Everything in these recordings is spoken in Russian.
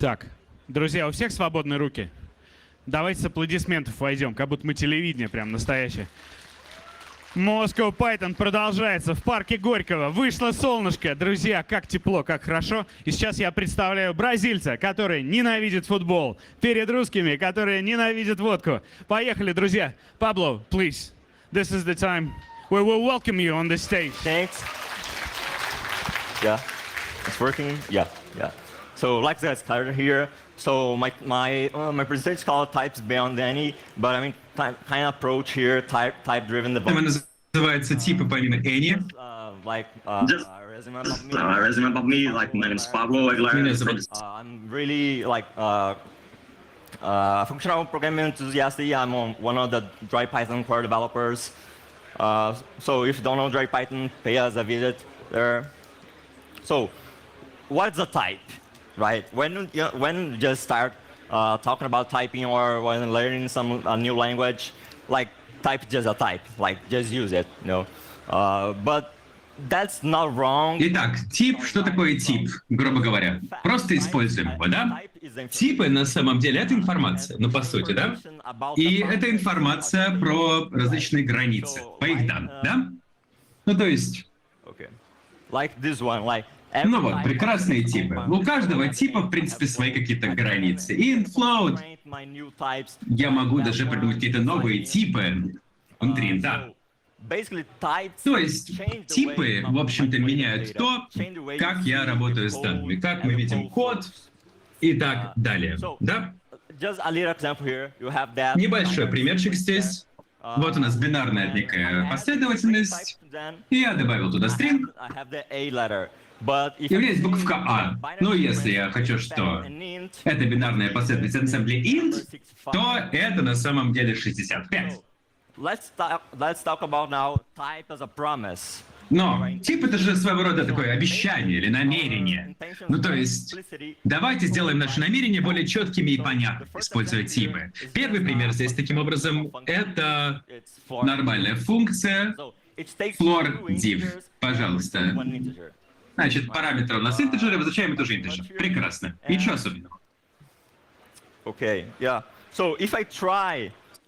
Так, друзья, у всех свободные руки? Давайте с аплодисментов войдем, как будто мы телевидение прям настоящее. Moscow Python продолжается в парке Горького. Вышло солнышко. Друзья, как тепло, как хорошо. И сейчас я представляю бразильца, который ненавидит футбол, перед русскими, которые ненавидят водку. Поехали, друзья. Pablo, please. This is the time. We will welcome you on the stage. Thanks. Yeah, it's working. Yeah. So like I started here. So my presentation is called Types Beyond Any, but I mean kind of approach here, type driven development. Называется типы помимо Any. Just resume about me. Like my name is Pablo Aguilar. I'm really like functional programming enthusiast. I'm one of the dry Python core developers. So if you don't know dry Python, pay us a visit there. So what's a type? Right, when you just start talking about typing or when learning some new language, like type just a type, like just use it, you know. But that's not wrong. Итак, тип, что такое тип, грубо говоря? Просто используем его, да? Типы на самом деле это информация, ну по сути, да? И это информация про различные границы, по их данным, да? Ну то есть... Like this one, like ну вот, прекрасные типы. У каждого типа, в принципе, свои какие-то границы. Int, float. Я могу даже придумать какие-то новые типы внутри инта. То есть типы, в общем-то, меняют то, как я работаю с данными, как мы видим код и так далее. Да? Небольшой примерчик здесь. Вот у нас бинарная некая последовательность. И я добавил туда string. И у меня есть буковка А. Ну, если я хочу, что это бинарная последовательность на самом деле int, то это на самом деле 65. Но тип это же своего рода такое обещание или намерение. Ну, то есть, давайте сделаем наши намерения более четкими и понятными, используя типы. Первый пример здесь, таким образом, это нормальная функция floor div. Пожалуйста. Значит, параметр у нас integer, и возвращаем тоже integer. Прекрасно. Ничего особенного.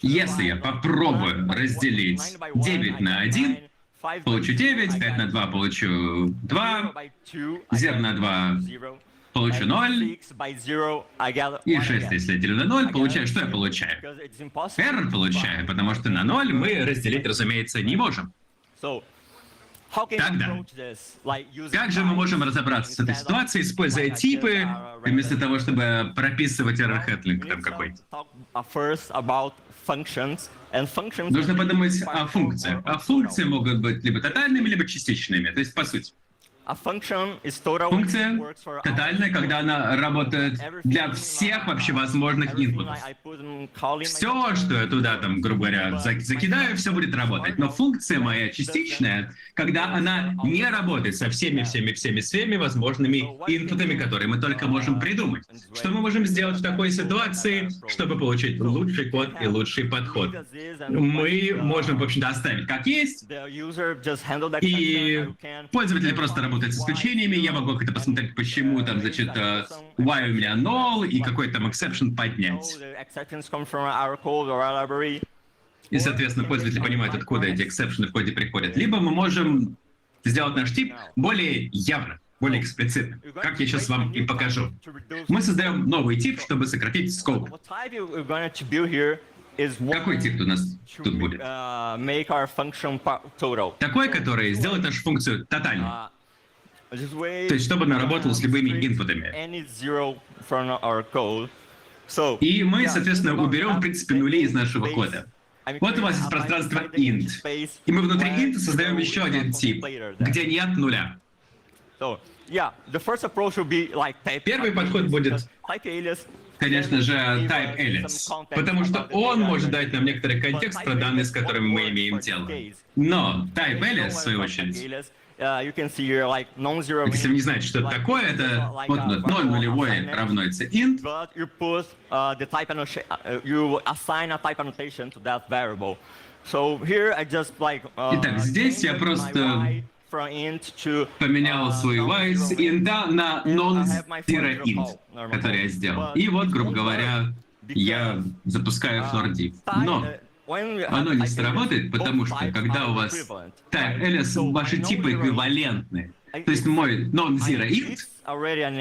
Если я попробую разделить 9 на 1, получу 9, 5 на 2 получу 2, 0 на 2 получу 0, и 6, если я делю на 0, получаю, что я получаю? Error получаю, потому что на 0 мы разделить, разумеется, не можем. Тогда, как же мы можем разобраться с этой ситуацией, используя типы, вместо того, чтобы прописывать error-handling там какой-то? Нужно подумать о функциях. А функции могут быть либо тотальными, либо частичными. То есть, по сути. Функция тотальная, когда она работает для всех вообще возможных инпутов. Все, что я туда, там, грубо говоря, закидаю, все будет работать. Но функция моя частичная, когда она не работает со всеми возможными инпутами, которые мы только можем придумать. Что мы можем сделать в такой ситуации, чтобы получить лучший код и лучший подход? Мы можем, в общем-то, оставить как есть, и пользователи просто работают с исключениями, я могу как-то посмотреть, почему там, значит, why у меня null, и какой там exception поднять. И, соответственно, пользователи понимают, откуда эти exception в коде приходят. Либо мы можем сделать наш тип более явно, более эксплицитно, как я сейчас вам и покажу. Мы создаем новый тип, чтобы сократить скоп. Какой тип у нас тут будет? Такой, который сделает нашу функцию тотальной. То есть, чтобы она работала с любыми инпутами. И мы, соответственно, уберем, в принципе, нули из нашего кода. Вот у вас есть пространство int. И мы внутри int создаем еще один тип, где нет нуля. Первый подход будет, конечно же, type alias, потому что он может дать нам некоторый контекст про данные, с которыми мы имеем дело. Но type alias, в свою очередь, если вы не знаете, что это такое, это вот 0 нулевой равняется int. Итак, здесь я просто поменял свой y с инта на non-zero int, который я сделал. И вот, грубо говоря, я запускаю floor div. Но оно не сработает, потому что когда у вас type ls, ваши типы эквивалентны. То есть мой non-zero int,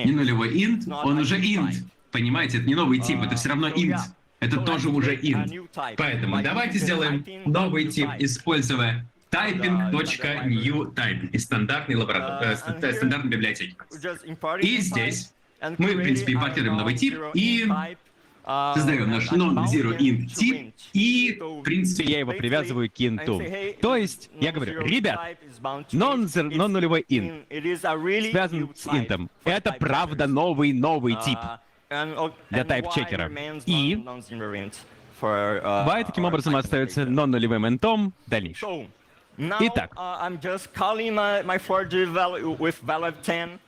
не нулевой int, он уже int. Понимаете, это не новый тип, это все равно int. Это тоже уже int. Поэтому давайте сделаем новый тип, используя typing.new_type из стандартной библиотеки. И здесь мы, в принципе, импортируем новый тип и создаем наш non-zero int тип, и, в принципе, Я его привязываю к инту. То есть, я говорю, ребят, non-нулевой int связан с интом. Это правда новый тип для тайп-чекера. И y таким образом остается non-нулевым интом в дальнейшем. Итак.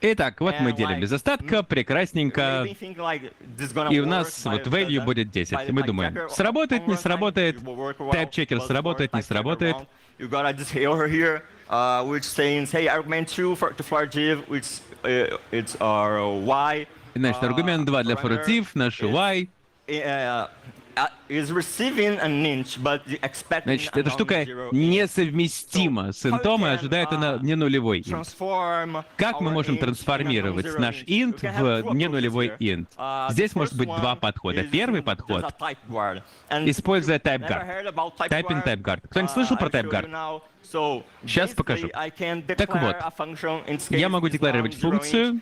Итак, вот мы делим без остатка, прекрасненько. И у нас вот value будет 10. И мы думаем, сработает, не сработает, type-checker сработает, не сработает. Значит, аргумент 2 для for div, наш y. Значит, эта штука несовместима с интом и ожидает она не нулевой int. Как мы можем трансформировать наш int в не нулевой int? Здесь может быть два подхода. Первый подход, используя TypeGuard. Typing TypeGuard. Кто-нибудь слышал про TypeGuard? Сейчас покажу. Так вот, я могу декларировать функцию,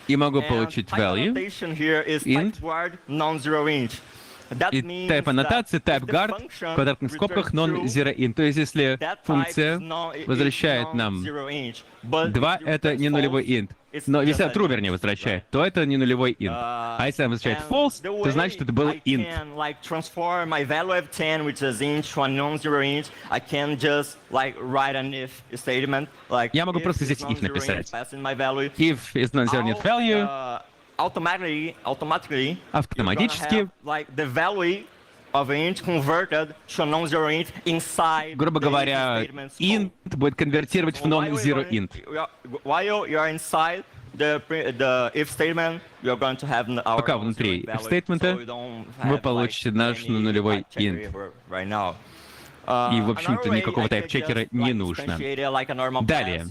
и могу получить value, int, и type-аннотация, type-guard, в квадратных скобках, non-zero int. То есть, если функция возвращает нам 2, это не нулевой int. Но если true, вернее, возвращает, то это не нулевой int. А если она возвращает false, то значит, это был int. Я могу просто здесь if написать. If is non-zero int value, автоматически, грубо говоря, int будет конвертировать в non-zero int. Пока внутри if стейтмента вы получите наш нулевой int. И, в общем-то, никакого тайп-чекера не нужно. Далее.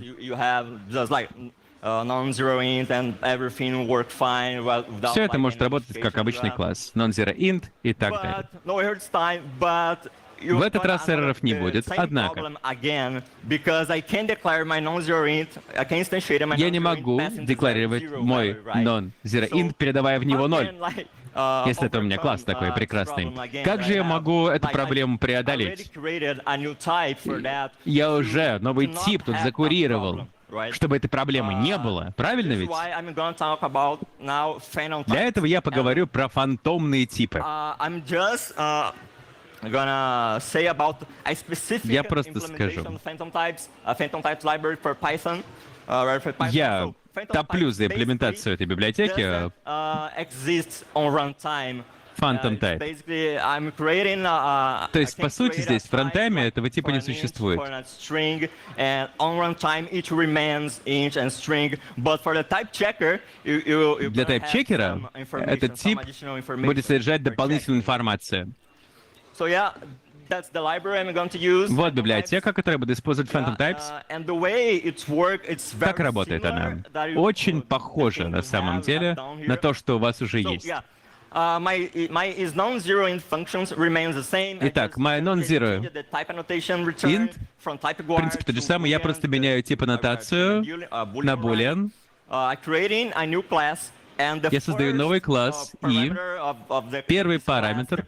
Все это может работать как обычный класс. Non-zero int и так далее. В этот раз эрроров не будет, однако я не могу декларировать мой non-zero int, передавая в него 0, если это у меня класс такой прекрасный. Как же я могу эту проблему преодолеть? Я уже новый тип тут закурировал, чтобы этой проблемы не было. Правильно ведь? Для этого я поговорю про фантомные типы. Я просто скажу. Я топлю за имплементацию этой библиотеки Phantom Type. То есть, по сути, здесь в рантайме этого типа не существует. Для тайп-чекера этот тип будет содержать дополнительную информацию. Вот библиотека, которую я буду использовать Phantom Types. Как работает она? Очень похоже, на самом деле, на то, что у вас уже есть. Итак, my non-zero int, в принципе, то же самое. Я просто меняю тип аннотацию на boolean. Я создаю новый класс, и первый параметр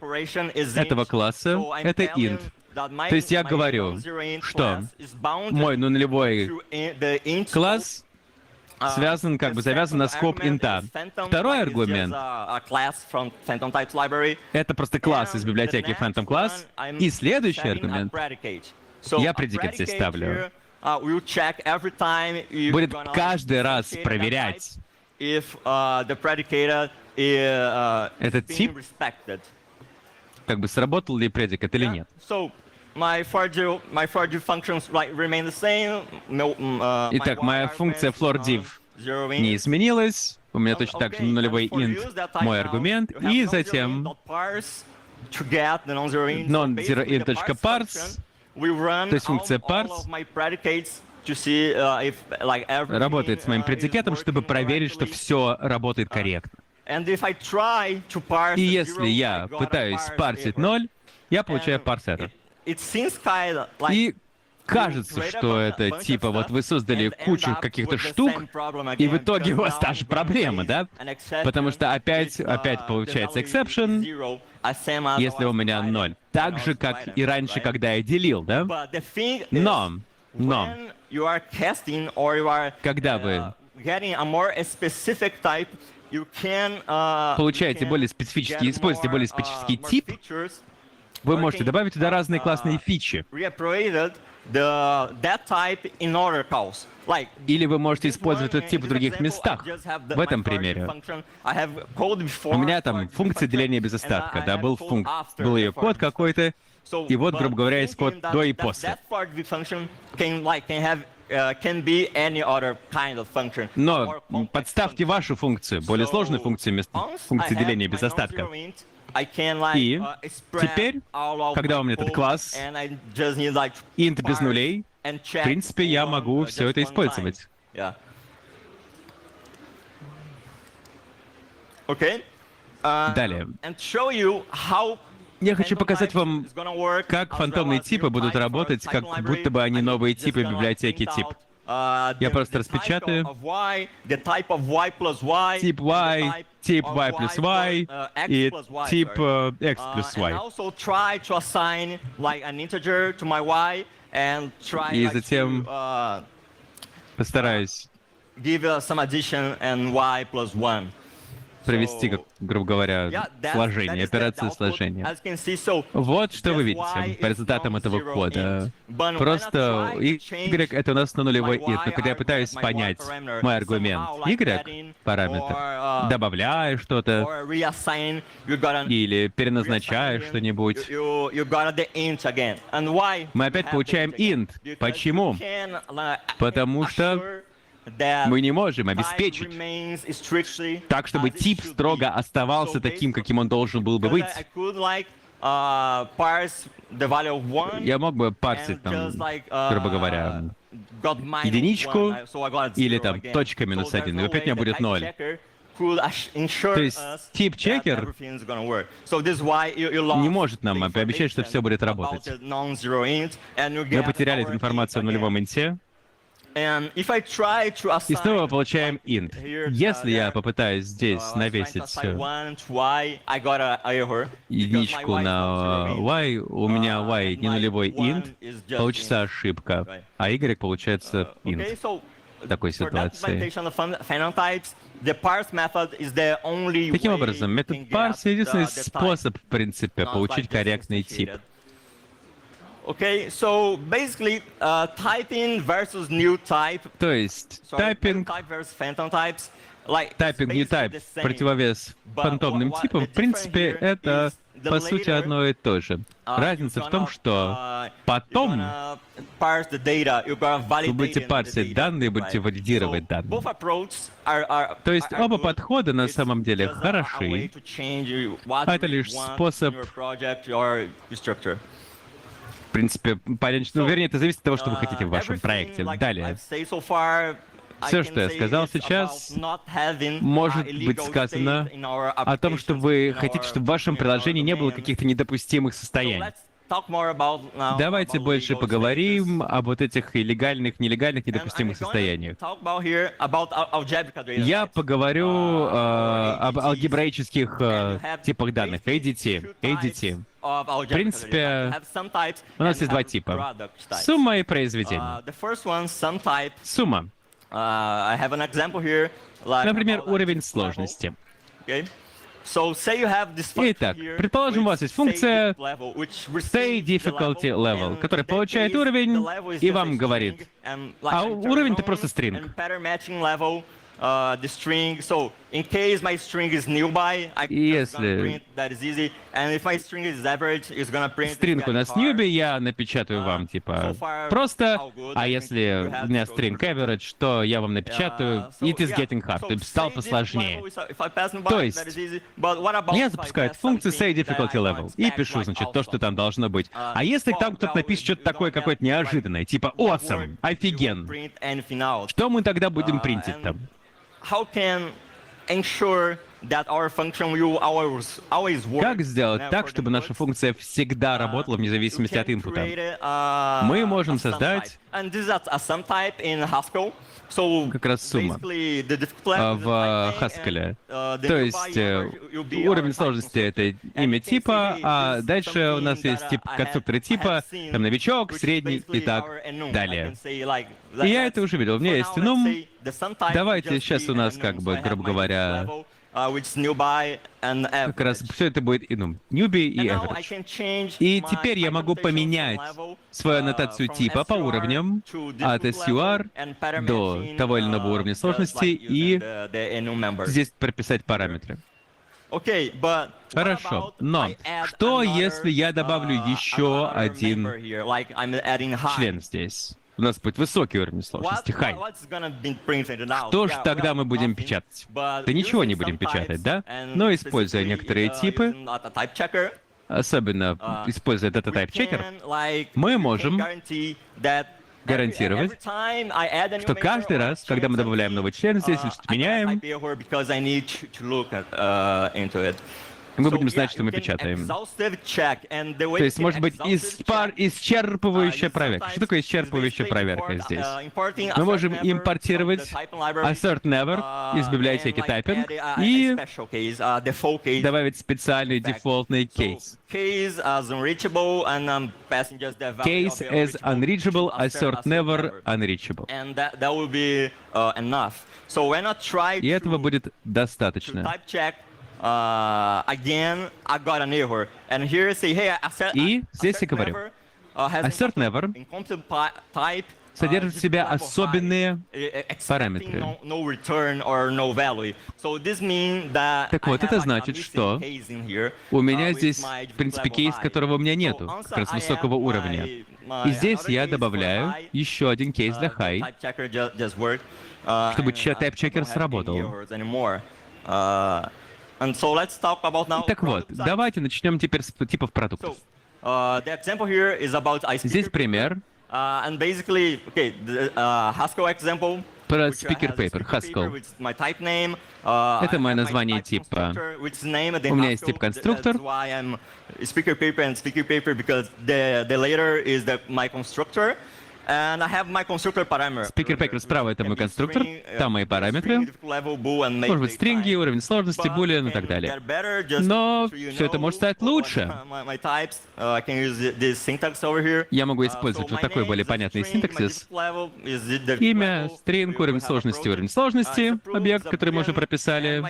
этого класса — это int. То есть я говорю, что мой нулевой класс связан, завязан на скоп инта. Второй аргумент — это просто класс из библиотеки Phantom Class. И следующий аргумент я предикат здесь ставлю. Будет каждый раз проверять, этот тип, сработал ли предикат или нет. my for div functions remain the same. Итак, моя функция floor_div не изменилась. У меня точно так же нулевой int мой аргумент. И затем non-zero_int.parse, то есть функция parse, работает с моим предикатом, чтобы проверить, что все работает корректно. И если я пытаюсь парсить 0, я получаю parse error. И кажется, что это типа вот вы создали кучу каких-то штук, и в итоге у вас та же проблема, да? Потому что опять получается exception, если у меня 0. Так же, как и раньше, когда я делил, да? Но, когда вы получаете более специфический, используете более специфический тип, вы можете добавить туда разные классные фичи. Или вы можете использовать этот тип в других местах. В этом примере. У меня там функция деления без остатка, да, был ее код какой-то, и вот, грубо говоря, есть код до и после. Но подставьте вашу функцию, более сложную функцию вместо функции деления без остатка. И теперь, когда у меня этот класс, int без нулей, в принципе, я могу все это использовать. Далее. Я хочу показать вам, как фантомные типы будут работать, как будто бы они новые типы библиотеки тип. Я просто распечатаю. Тип y, тип y плюс y и тип x плюс y. И затем постараюсь провести, грубо говоря, сложение, операцию сложения. Вот что вы видите по результатам этого кода. Просто y — это у нас на нулевой int, но когда я пытаюсь понять мой аргумент y, параметр, добавляю что-то или переназначаю что-нибудь, мы опять получаем int. Почему? Потому что мы не можем обеспечить так, чтобы тип строго оставался таким, каким он должен был бы быть. Я мог бы парсить, там, грубо говоря, единичку или там точка минус 1, и опять у меня будет 0. То есть тип checker не может нам пообещать, что все будет работать. Мы потеряли эту информацию в нулевом инте. И снова получаем int. Если я попытаюсь здесь навесить единичку на y, у меня y не нулевой int, получится ошибка, а y получается int в такой ситуации. Таким образом, метод parse — единственный способ, в принципе, получить корректный тип. Okay, so basically, typing versus new type. То есть, тайпинг, new type, противовес фантомным типам, в принципе, это, по сути, одно и то же. Разница в том, что потом вы будете парсить данные, будете валидировать данные. То есть оба подхода на самом деле хороши, а это лишь способ, в принципе, понять, ну, вернее, это зависит от того, что вы хотите в вашем проекте. Далее. Все, что я сказал сейчас, может быть сказано о том, что вы хотите, чтобы в вашем приложении не было каких-то недопустимых состояний. Давайте больше поговорим об вот этих легальных, нелегальных, недопустимых состояниях. Я поговорю об алгебраических типах данных. ADT. В принципе, у нас есть два типа. Сумма и произведение. Сумма. Например, уровень сложности. Итак, предположим, у вас есть функция say difficulty level, которая получает уровень и вам говорит, а уровень — это просто string. in case my string is newbie, I И just gonna если print that is easy. And if my string is average, it's gonna print стринг у getting нас hard. ньюби, я напечатаю вам, типа, просто, а если у меня string average, то я вам напечатаю it is getting hard, то есть стал посложнее. То есть, я запускаю эту функцию say difficulty level и пишу, значит, то, что там должно быть. А если там кто-то напишет что-то такое какое-то неожиданное, типа awesome, офиген, что мы тогда будем принтить там? How can ensure that our function will always work? Как сделать так, чтобы наша функция всегда работала вне зависимости от инпута? Мы можем создать как раз сумма в Haskell. То есть уровень сложности — это имя типа, а дальше у нас есть тип конструктора типа, там новичок, средний и так далее. И я это уже видел. У меня есть enum. Давайте сейчас у нас, как бы, грубо говоря, как раз все это будет enum. Newbie и average. И теперь я могу поменять свою аннотацию типа по уровням от SUR до того или иного уровня сложности и здесь прописать параметры. Хорошо, но что если я добавлю еще один член здесь? У нас будет высокий уровень сложности, high. Что же тогда мы будем печатать? Да ничего не будем печатать, да? Но используя некоторые типы, особенно используя data-type checker, мы можем гарантировать, что каждый раз, когда мы добавляем новый член здесь или что-то меняем, мы будем знать, что мы печатаем. То есть, может быть, исчерпывающая проверка. Что такое исчерпывающая проверка здесь? Мы можем импортировать assert never из библиотеки typing и добавить специальный дефолтный кейс. Case as unreachable, assert never unreachable. И этого будет достаточно. И здесь я говорю, assert never содержит в себе особенные параметры. Так вот, это значит, что у меня здесь, в принципе, кейс, которого у меня нету, как раз высокого уровня. И здесь я добавляю еще один кейс для high, чтобы type checker сработал. Так вот, давайте начнем теперь с типов продуктов. Здесь пример про speaker paper, Haskell. Это мое название типа. У меня есть тип конструктор. Speaker paper справа — это мой конструктор, там мои параметры. Может быть, стринги, уровень сложности, boolean и так далее. Но все это может стать лучше. Я могу использовать вот такой более понятный синтаксис. Имя, стринг, уровень сложности, объект, который мы уже прописали.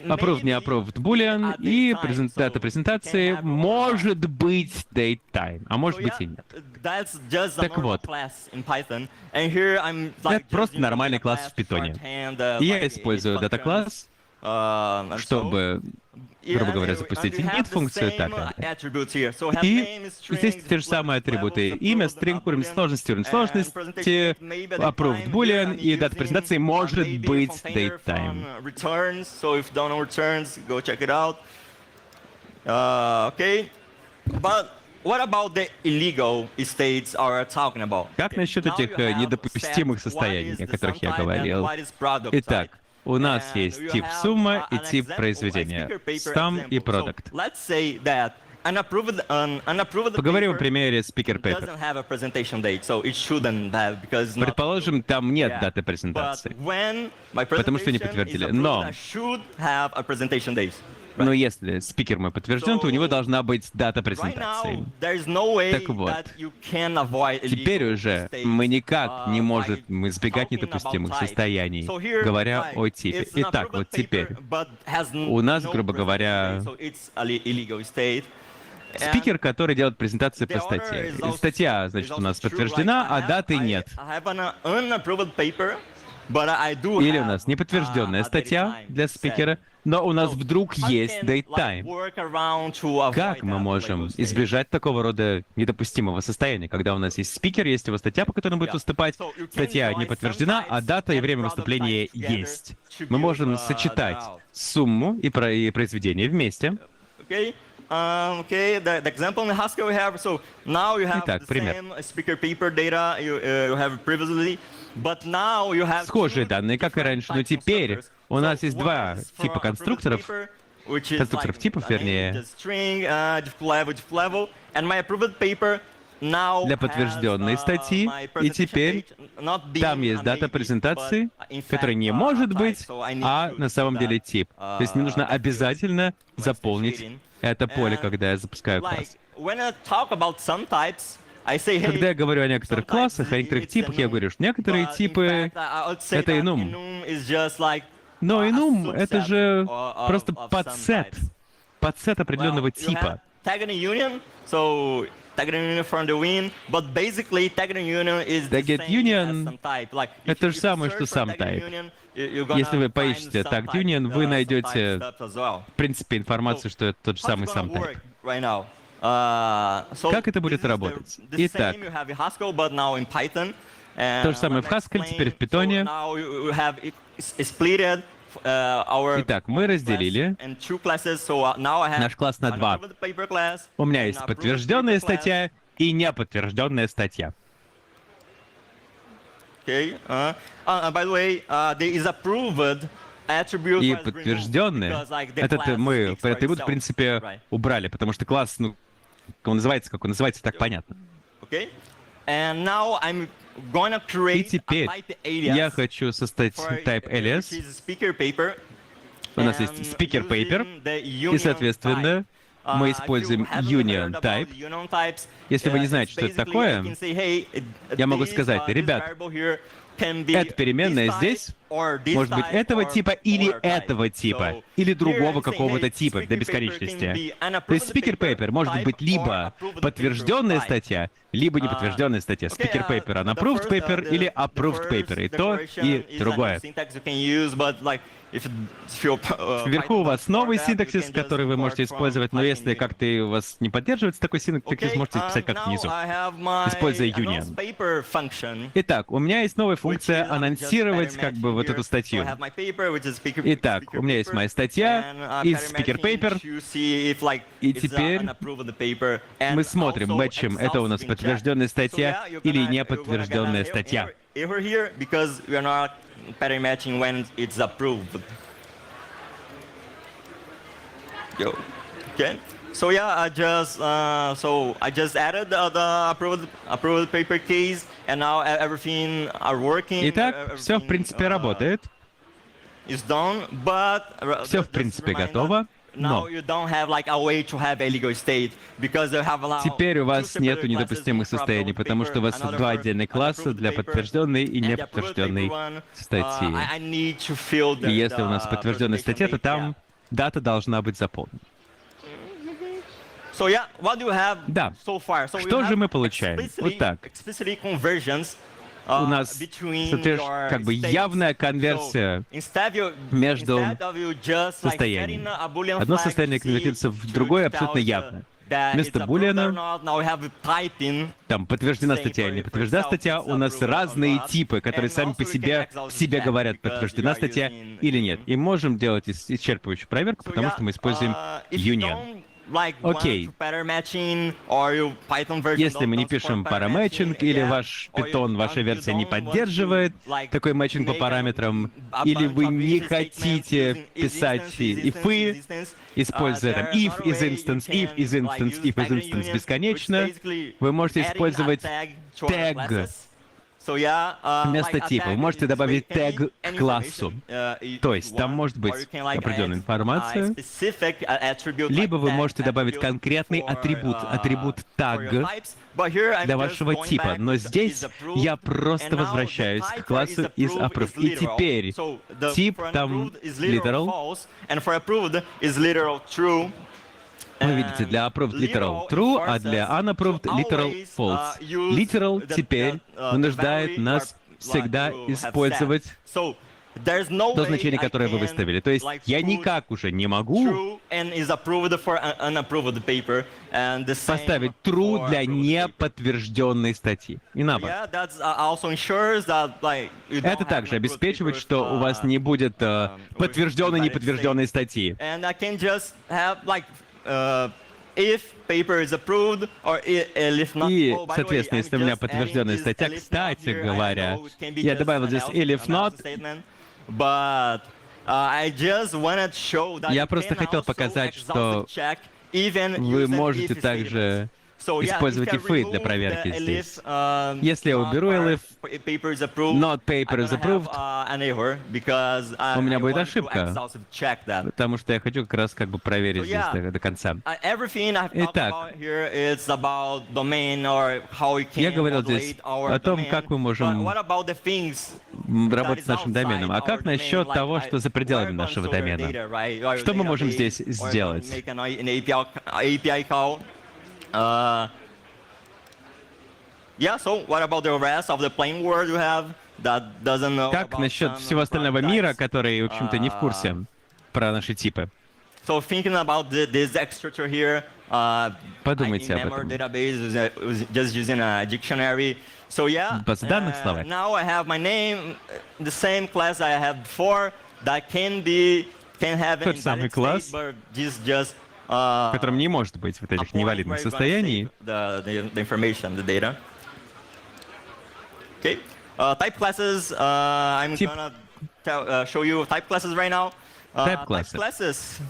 Approved, не approved, boolean. И дата презентации может быть datetime, а может быть и нет. Так вот, это просто нормальный класс в питоне. И я использую дата-класс, чтобы, грубо говоря, запустить init-функцию и так далее. И здесь те же самые атрибуты. Имя, стринг, уровень сложности, approved boolean, и дата презентации может быть datetime. Как насчет этих недопустимых состояний, о которых я говорил? Итак, у нас есть тип сумма и тип произведения. Sum и product. Поговорим о примере speaker paper. Предположим, там нет даты презентации, потому что не подтвердили. Но если спикер мой подтвержден, то у него должна быть дата презентации. Так вот, теперь уже мы никак не можем избегать недопустимых состояний, говоря о типе. Итак, вот теперь у нас, грубо говоря, спикер, который делает презентацию по статье. Статья, значит, у нас подтверждена, а даты нет. Или у нас неподтвержденная статья для спикера, но у нас вдруг есть datetime. Как мы можем избежать такого рода недопустимого состояния, когда у нас есть спикер, есть его статья, по которой он будет выступать, статья не подтверждена, а дата и время выступления есть. Мы можем сочетать сумму и произведение вместе. Итак, пример. Схожие Схожие данные, как и раньше, но теперь у нас есть два типа конструкторов типов, вернее, для подтвержденной статьи, и теперь там есть дата презентации, которая не может быть, а на самом деле тип. То есть мне нужно обязательно заполнить это поле, когда я запускаю класс. Когда я говорю о некоторых классах, о некоторых типах, я говорю, что некоторые типы — это enum. Но enum — это же просто подсет определенного типа. Tagged union — это же самое, что сам type. Если вы поищете tagged union, вы найдете, в принципе, информацию, что это тот же самый сам type. Как это будет работать? Итак, то же самое в Haskell, теперь в Python. Итак, мы разделили наш класс на два. У меня есть подтвержденная статья и неподтвержденная статья. И подтвержденные, этот мы атрибут, в принципе, убрали, потому что класс, ну, как он называется, так понятно. И теперь я хочу создать type alias. У нас есть speaker paper, и, соответственно, мы используем union type. Если вы не знаете, что это такое, я могу сказать: ребят, эта переменная здесь может быть этого типа, или другого какого-то типа до бесконечности. То есть speaker paper может быть либо подтвержденная статья, либо неподтвержденная статья. Speaker paper — unapproved paper или approved paper. И то, и другое. Вверху у вас новый синтаксис, который вы можете использовать, но если как-то у вас не поддерживается такой синтаксис, можете писать как внизу, используя union. Итак, у меня есть новая функция анонсировать как бы вот эту статью. Итак, у меня есть моя статья из speaker paper, и теперь мы смотрим, мэтчим, это у нас подтвержденная статья или неподтвержденная статья. Pattern matching when it's approved. Okay. So yeah, I just added the approved paper keys, and now everything are working. Итак, все в принципе работает. Is done, but все в принципе готово. Но теперь у вас нету недопустимых состояний, потому что у вас два отдельных класса для подтвержденной и неподтвержденной статьи. И если у нас подтвержденная статья, то там дата должна быть заполнена. Да. Что же мы получаем? Вот так. У нас как бы явная конверсия между состояниями. Одно состояние конвертируется в другое абсолютно явно. Вместо булиана, там, подтверждена статья или не подтверждена статья, у нас разные типы, которые сами по себе говорят, подтверждена статья или нет. И можем делать исчерпывающую проверку, потому что мы используем union. Окей. Если мы не пишем парамэтчинг, или ваш Python, ваша версия не поддерживает такой мэтчинг по параметрам, или вы не хотите писать if'ы, используя там if is instance бесконечно, вы можете использовать tag вместо типа. Вы можете добавить тег к классу. То есть там может быть определенная информация, либо вы можете добавить конкретный атрибут tag для вашего типа. Но здесь я просто возвращаюсь к классу из approved. И теперь тип там literal. Вы видите, для approved literal true, а для unapproved literal false. Literal теперь вынуждает нас всегда использовать то значение, которое вы выставили. То есть я никак уже не могу поставить true для неподтвержденной статьи. И наоборот. Это также обеспечивает, что у вас не будет подтвержденной и неподтвержденной статьи. И, соответственно, если у меня подтвержденная статья, кстати говоря, я добавил здесь if not. Я просто хотел показать, что вы можете также использовать ifы для проверки здесь. Если я уберу elif, not paper is approved, у меня будет ошибка, потому что я хочу как раз как бы проверить здесь до конца. Итак, я говорил здесь о том, как мы можем работать с нашим доменом. А как насчет того, что за пределами нашего домена? Что мы можем здесь сделать? Как насчет всего остального мира, который, в общем-то, не в курсе про наши типы? Подумайте об этом. База данных словарь. Тот самый класс, в котором не может быть вот этих невалидных состояний. Type classes. I'm Тип. gonna show you type classes right now. Type Type classes.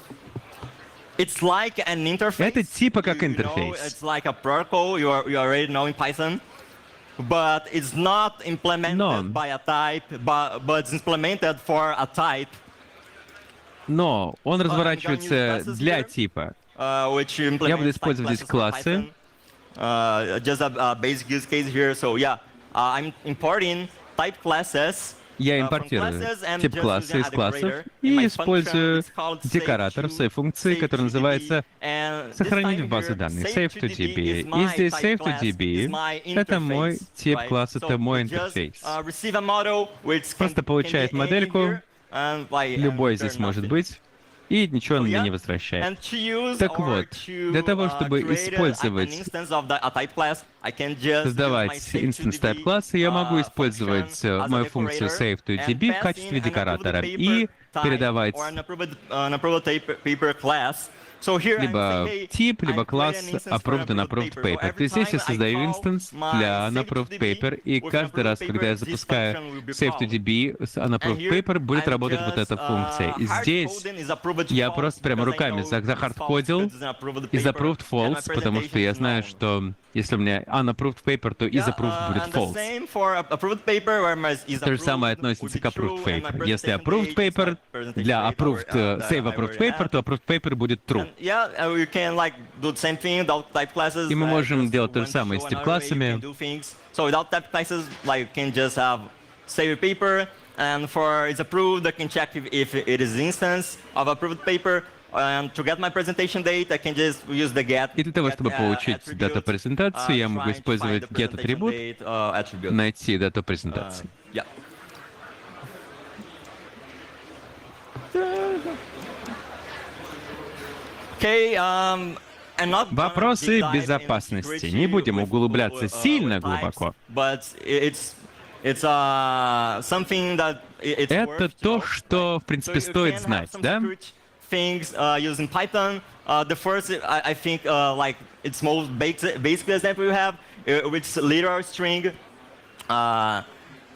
It's like an interface. Это типа как You know, интерфейс. it's like a protocol you already know in Python, but it's not implemented by a type, but it's implemented for a type. Но он разворачивается для типа. Я буду использовать здесь классы. Just a basic use case here. So yeah, I'm importing type classes. Я импортирую тип класса из классов и использую декоратор в своей функции, которая называется «сохранить в базу данных» save to DB. И здесь save to DB — это мой тип класса, это мой интерфейс. Просто получает модельку, любой здесь может быть, и ничего он мне не возвращает. Так вот, для того, чтобы использовать, создавать инстанс type класса, я могу использовать мою функцию save to DB в качестве декоратора и передавать либо тип, либо класс approved and approved paper. То есть здесь я создаю инстанс для unapproved paper, и каждый раз, когда я запускаю save to DB с unapproved paper, будет работать вот эта функция. И здесь я просто прямо руками захардкодил из approved false, потому что я знаю, что если у меня unapproved paper, то is approved будет false. То же самое относится к approved paper. Если approved paper для approved, save approved paper, то approved paper будет true. И мы можем делать то же самое с тип-классами. And for it's approved, I can check if it is instance of approved paper. And to get my presentation date, I can just use the get. И для того, чтобы получить дату презентации, я могу использовать get атрибут, найти дату презентации. Вопросы безопасности. Не будем углубляться сильно глубоко. Это то, что, в принципе, стоит знать, да? Things using Python. The first, I think, like its most basic example you have, which is literal string.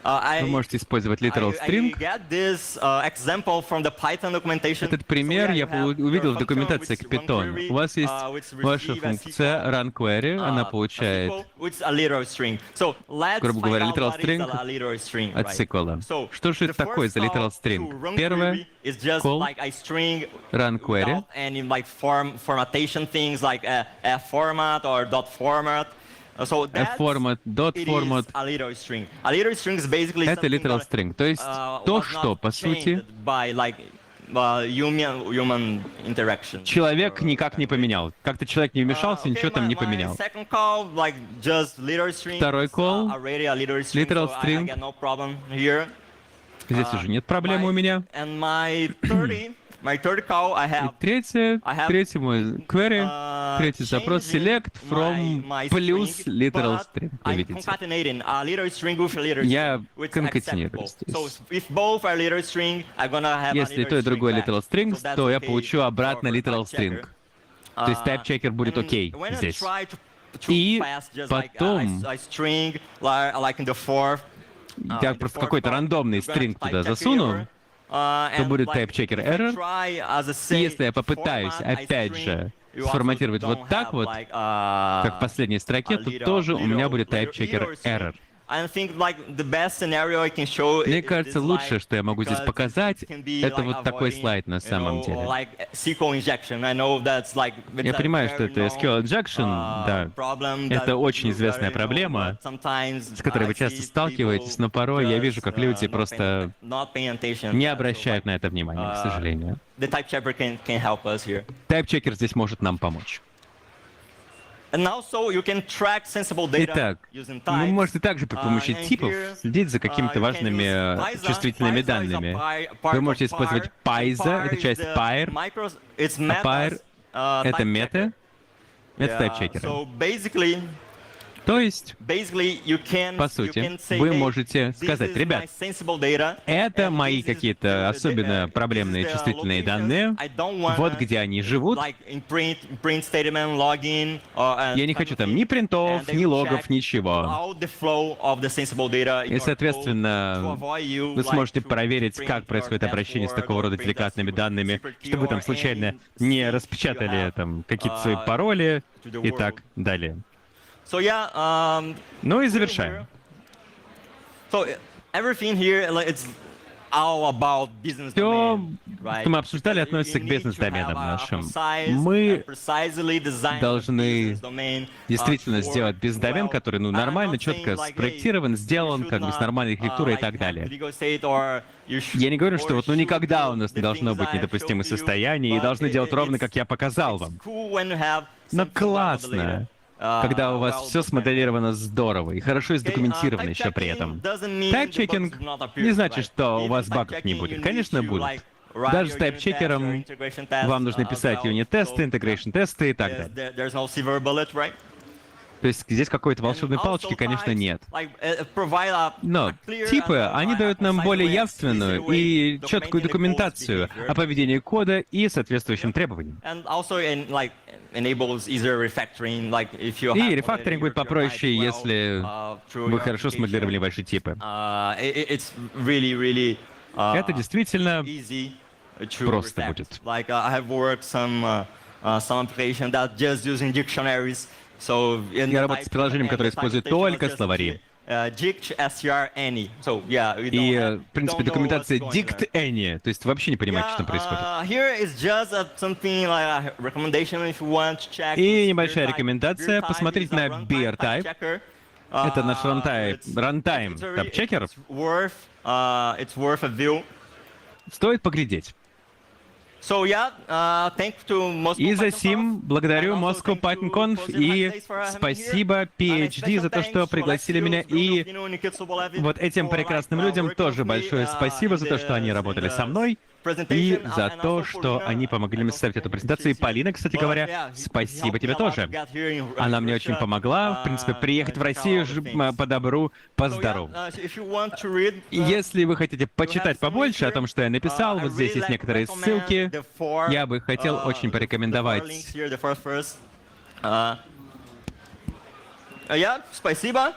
Вы можете использовать literal string. Этот пример я увидел в документации к Python. У вас есть ваша функция runQuery, она получает, грубо говоря, literal string от сиквела. Что же это такое за literal string? Первое — call runQuery. Format, dot format. Это literal string, то есть то, что, по сути, human interaction. Человек никак не поменял. Как-то человек не вмешался, ничего там не поменял. Второй call, literal string. Здесь уже нет проблемы у меня. И третий мой query, третий запрос select from плюс literal string. Вы видите? Я конкатинирую здесь. Если то и другое literal string, то я получу обратно literal string. То есть type checker будет окей здесь. И потом я просто какой-то рандомный стринг туда засуну, то будет type checker error. И если я попытаюсь, опять же, сформатировать вот так вот, как в последней строке, то тоже у меня будет type checker error. Мне кажется, лучшее, что я могу здесь показать, это вот такой слайд на самом деле. Я понимаю, что это SQL injection, да. Это очень известная проблема, с которой вы часто сталкиваетесь, но порой я вижу, как люди просто не обращают на это внимания, к сожалению. Type-checker здесь может нам помочь. Итак, вы можете также при помощи типов следить за какими-то важными чувствительными данными. Вы можете использовать Paiza, это часть Pyre, а Pyre — это мета, это type-чекеры. То есть, по сути, вы можете сказать: ребят, это мои какие-то особенно проблемные чувствительные данные, вот где они живут. Я не хочу там ни принтов, ни логов, ничего. И, соответственно, вы сможете проверить, как происходит обращение с такого рода деликатными данными, чтобы вы там случайно не распечатали там какие-то свои пароли и так далее. Ну и завершаем. Все, что мы обсуждали, относится к бизнес-доменам нашим. Мы должны действительно сделать бизнес-домен, который нормально, четко спроектирован, сделан, как бы с нормальной архитектурой и так далее. Я не говорю, что вот никогда у нас не должно быть недопустимых состояний, и должны делать ровно, как я показал вам. Но классно, когда у вас все смоделировано здорово и хорошо сдокументировано еще при этом. Тайп-чекинг не значит, что у вас багов не будет. Конечно, будут. Даже с тайп-чекером вам нужно писать юнит-тесты, интегрейшн-тесты и так далее. То есть здесь какой-то волшебной палочки, конечно, нет. Но типы, они дают нам более явственную и четкую документацию о поведении кода и соответствующим требованиям. И рефакторинг будет попроще, если вы хорошо смоделировали ваши типы. Это действительно просто будет. Я работаю с приложением, которое использует только словари. И, в принципе, документация dict any, то есть вообще не понимаете, что там происходит. И небольшая рекомендация: посмотрите на beer type. Это наш runtime type-checker. Стоит поглядеть. И за сим благодарю Moscow Python Conf и спасибо PhD за то, что пригласили меня. И вот этим прекрасным людям тоже большое спасибо за то, что они работали со мной. И за то, что они помогли мне составить эту презентацию. И Полина, кстати говоря, спасибо тебе тоже. Она мне очень помогла, в принципе, приехать в Россию по добру, по здорову. Если вы хотите почитать побольше о том, что я написал, вот здесь есть некоторые ссылки. Я бы хотел очень порекомендовать. Спасибо.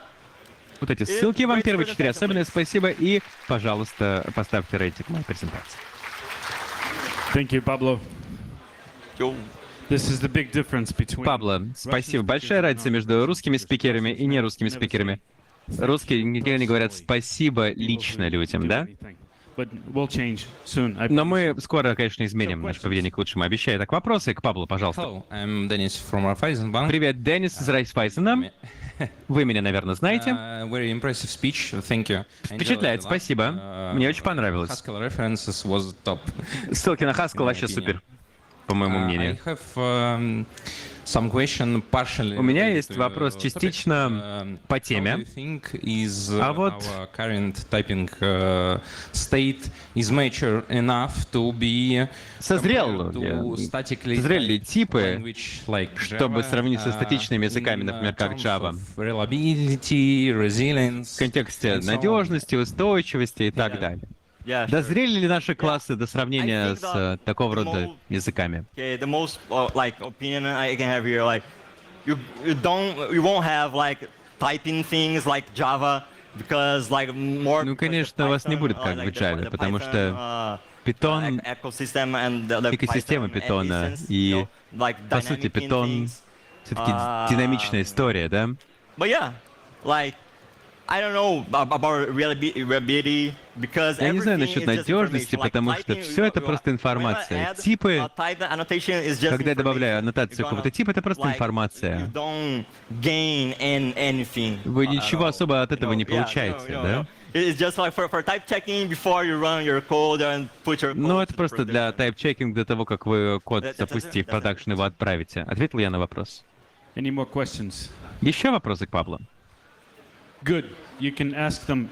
Вот эти ссылки вам, первые 4 особенные, спасибо. И, пожалуйста, поставьте рейтинг моей презентации. Thank you, Pablo. This is the big difference between... Пабло, спасибо. Большая разница между русскими спикерами и нерусскими спикерами. Русские никогда не говорят спасибо лично людям, да? Но мы скоро, конечно, изменим наше поведение к лучшему, обещаю. Так, вопросы к Паблу, пожалуйста. Hello, I'm Dennis from Raiffeisen Bank. Привет, Денис из Райффайзена. Вы меня, наверное, знаете. Very impressive speech. Thank you. Впечатляет, спасибо. Мне очень понравилось. Haskell references was top. Ссылки на Haskell вообще супер, по моему I мнению. have some question partially У меня related есть to вопрос topic. частично по How do теме. you think is А вот our current typing state is mature enough to be Созрел compared ли, to statically созрели ли typed типы, language like чтобы Java, сравнить со статичными языками, in, например, как terms Java, of reliability, resilience, в контексте and so on? надежности, устойчивости и так далее? Yeah, sure. Дозрели ли наши классы до I сравнения think с такого рода языками? Okay, the most like opinion I can have here, like you won't have like typing things like Java because like more. Ну, конечно, у вас не будет как в Java, потому что Python, экосистема Python и, по сути, Python все-таки динамичная история, да? But yeah, like I don't know about reliability because Я не знаю everything насчет is just надежности, information. Like потому что typing, все это you- просто when I информация. add Типы, a type annotation is just когда я добавляю information. аннотацию You're какого-то gonna, типа, это просто like, информация. You don't gain anything. Вы ничего особо от этого не Yeah, получаете, да? It's just like for type checking before you run your code and put your code Ну, to это the просто для production. тайп-чекинга, до того, как вы код That's запустите в it. продакшн, его отправите. Ответил я на вопрос. Any more questions? Еще вопросы к Пабло? Good. You can ask them.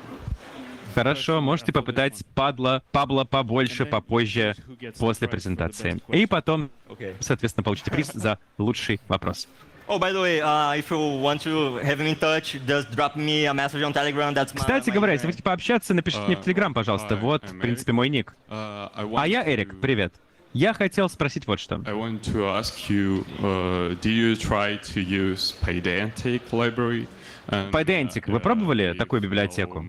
Хорошо, можете попытать Пабло побольше, попозже, после презентации. И потом, Okay. соответственно, получите приз за лучший вопрос. Oh, by the way, if you want to have me in touch, just drop me a message on Telegram. That's my. Кстати my говоря, username. если хотите пообщаться, напишите мне в Телеграм, пожалуйста. Вот, в принципе, мой ник. А я Эрик, привет. Я хотел спросить вот что. I want to ask you, do you try to use Pydantic library? Pydantic, вы пробовали такую библиотеку?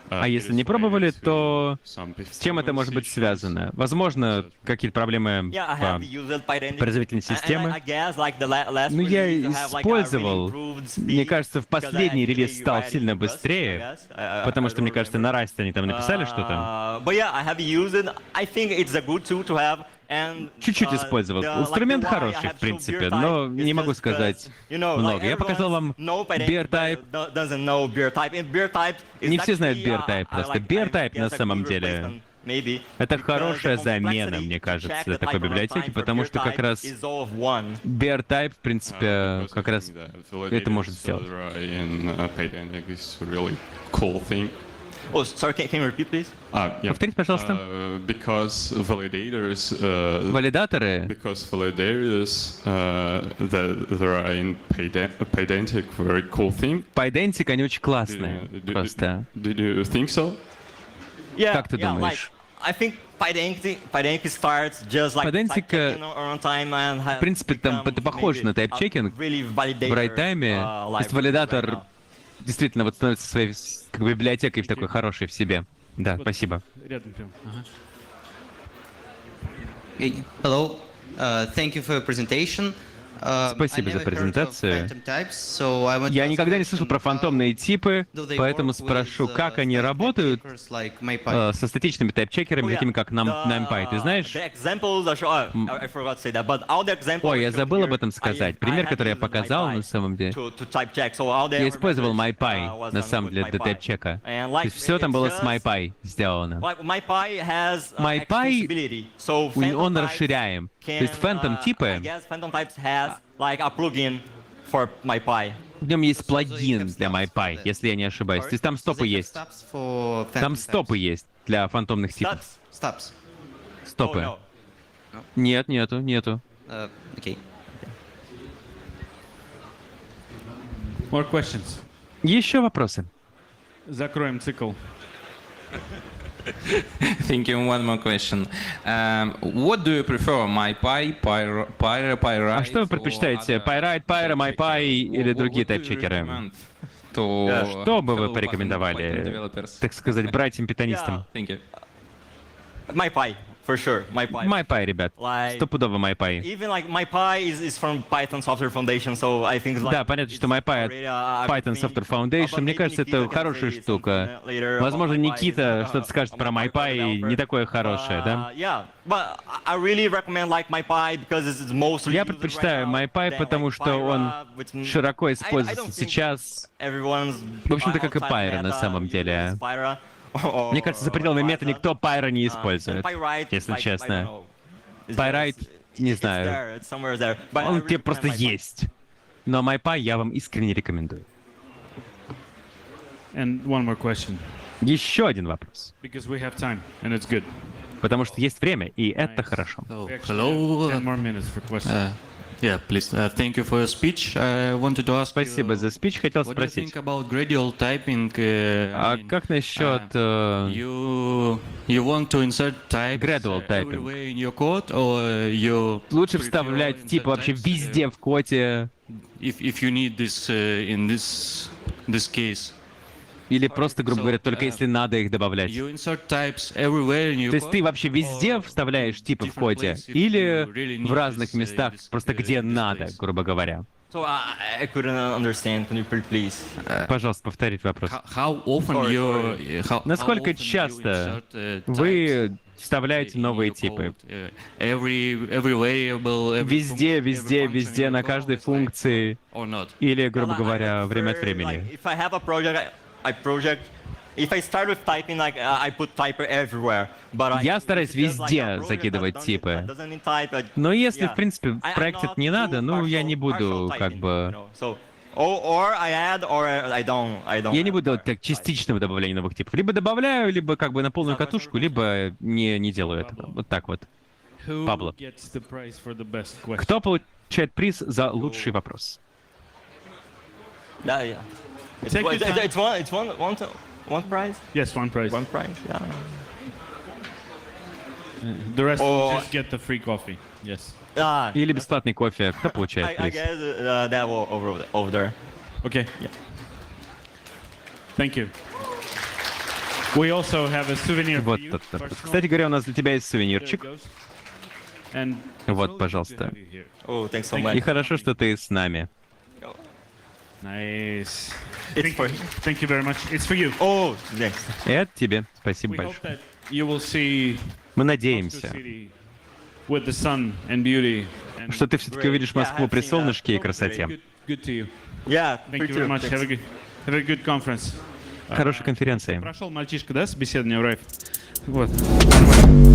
А если не пробовали, то с чем это может быть связано? Возможно, какие-то проблемы Yeah, I have по used Pydantic. производительной And I системы. guess, like, the last Ну, я release, you have, like, a really использовал. improved Мне speed, кажется, в because I последний релиз actually стал write сильно in Rust, I быстрее, guess. потому I что, мне don't кажется, remember. на Расте они там написали что-то. But yeah, I have used it. I think it's a good tool to have. And, Чуть-чуть использовал. Инструмент хороший, в принципе, но не могу сказать много. Я показал вам beer type. Не все знают beer type просто. Beer type на самом деле это хорошая замена, мне кажется, для такой библиотеки, потому что как раз beer type, в принципе, как раз это может сделать. Oh, sorry, can you repeat, please? Повторите, пожалуйста. Because validators, Валидаторы, there are in Pydantic very cool thing. Pydantic, они очень классные, просто. Did you think so? Yeah, Как ты думаешь? I think Pydantic starts just like Pydantic, type-checking on time and в принципе, там это похоже на тайп-чекинг. В райтайме, то есть валидатор действительно вот становится своей как бы библиотекой в такой хорошей в себе. Да, спасибо. Рядом прям. Ага. Hey, hello. Thank you for your presentation. Спасибо за презентацию. Я Я никогда не слышал про фантомные типы, поэтому спрошу, как они работают со статичными тайп-чекерами, такими как NumPy. Ты знаешь? Ой, я забыл об этом сказать. Пример, который я показал на самом деле. Я использовал MyPy, на самом деле, для тайп-чека. То есть все там было с MyPy сделано. MyPy, он расширяем. То есть Phantom типы, в нем есть плагин для MyPy, если я не ошибаюсь. То есть там стопы есть. Там стопы есть для фантомных типов. Стопы. Нет, нету. Окей. More questions. Еще вопросы? Закроем цикл. Thank you. One more question. What do you prefer, MyPy, Pyrite? А что вы предпочитаете? Pyrite, Pyra, MyPy или другие тайп-чекеры? Что бы вы порекомендовали, так сказать, братьям-питонистам? Thank you. MyPy. For sure, MyPy. MyPy, ребят. Like, Стопудово MyPy. even like MyPy is from Python Software Foundation, so I think like Да, понятно, что MyPy от Python Software Foundation. Мне кажется, это хорошая штука. Возможно, Никита что-то скажет про MyPy не такое хорошее, да? Yeah, but I really recommend like MyPy because it's mostly. Я предпочитаю MyPy, потому что он широко используется сейчас. В общем-то, как и Pyro на самом деле. Мне кажется, за пределами мета никто Pyro не использует, если честно. Pyrite, не знаю, он тебе просто есть. Но MyPy я вам искренне рекомендую. And one more question, Еще один вопрос. because we have time and it's good. Потому что есть время, и это хорошо. Oh, We actually hello. have 10 more minutes for questions. Yeah, please. Thank you for your speech. I wanted to ask Спасибо you, за спич. Хотел what do you спросить. think about gradual typing? А как насчет You want to insert types Gradual typing. everywhere in your code, or you лучше prefer вставлять insert типа вообще types, везде в коде? if you need this in this case? Или просто, грубо говоря, только если надо их добавлять? You insert types everywhere in your То есть ты code, вообще везде or вставляешь типы в different коде? place if Или you really в need разных this, местах, this, просто где this надо, place? грубо говоря? So I couldn't understand. Can you please? Пожалуйst, повторить вопрос. How often Sorry, you Насколько how often you часто insert, types вы вставляете in новые your типы? code? Every variable, every Везде, function, везде, every function везде, in на your code, каждой it's like- функции? or not? Или, грубо говоря, время от времени? Like, if I have a project, I project. If I start with typing, like I put typer everywhere. But Я стараюсь if it's just like везде a project закидывать that типы. doesn't need type, Но если, yeah. в принципе, в I проекте not это не надо, do ну, я не partial буду, как typing, бы... you know. So, or I add, or I don't. Я не add буду делать type. так частичного добавления новых типов. Либо добавляю, либо как бы на полную катушку, либо не делаю этого. Вот так вот. Who Pablo. gets the prize for the best question? Кто получает приз за лучший вопрос? Yeah, yeah. It's, Take your time. it's one prize. Yes, one prize. One prize. Yeah. The rest will Or- just get the free coffee. Yes. Или бесплатный кофе. Кто I получает приз? guess that over there. Okay. Yeah. Thank you. We also have a souvenir for Вот you. это. personal. Кстати говоря, у нас для тебя есть There it сувенирчик. goes. And Вот, so good to пожалуйста. have you here. Oh, thanks so Thank much. И хорошо, что ты с нами. Nice. It's for. Thank you very much. It's for you. Oh, thanks. Это тебе. Спасибо We hope большое. that you will see Мы Moscow надеемся, City with the sun and beauty. And что ты все-таки увидишь Москву при солнышке и красоте. good, good to you. Yeah. Thank you very much. Have a good conference. Хорошей конференции. Прошел мальчишка, да, собеседование в Райф? Вот. Нормально.